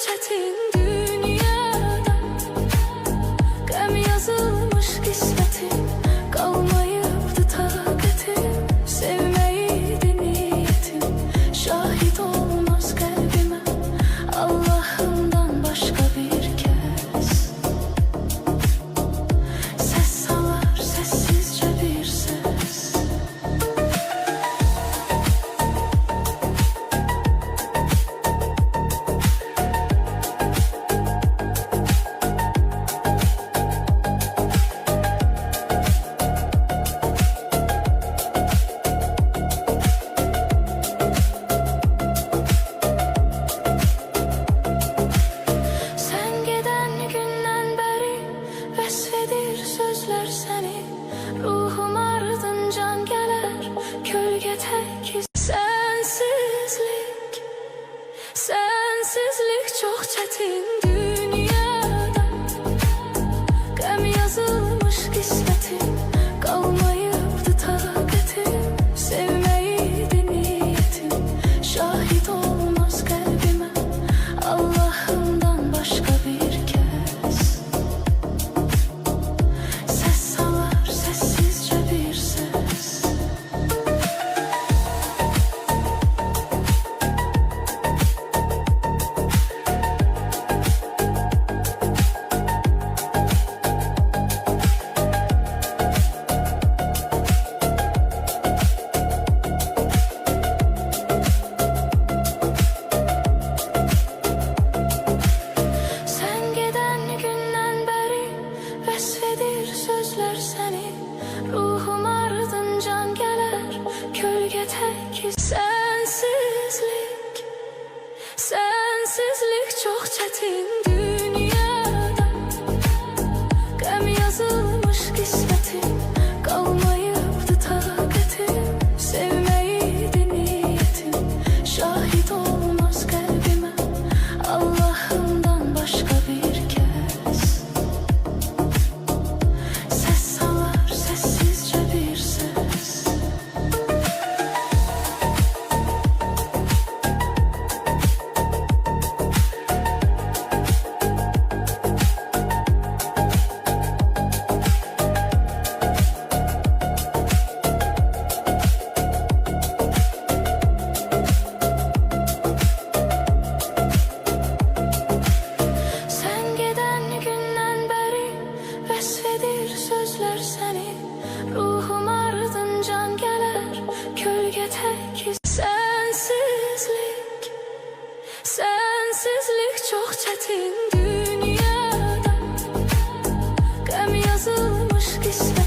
çetin dünyada. Gəm yazılmış qismətim, qalmayıbdı taqətim. Sevməydi niyyətim, şahid olmaz qəlbimə Allahımdan başqa bir kəs. Səs salar səssizcə bir səs. Sözler seni, ruhum ardıncan gələr, kölgə tək sensizlik. Sensizlik çox çətin dünyada. Qəm yazılmış qismətim, qalmayıbdı taqətim. Sevməydi niyyətim, şahid olmaz qəlbimə Allahımdan başqa bir kəs. Sözler seni, ruhum ardıncan gələr, kölgə tək sensizlik. Sensizlik çox çətin dünyada. Qəm yazılmış qismətim, qalmayıbdı taqətim. Sevməydi niyyətim, şahid olmaz qəlbimə Allahımdan başqa bir kəs. Sözler seni, ruhum ardıncan gələr, kölgə tək sensizlik. Sensizlik çox çətin dünyada. Qəm yazılmış qismət.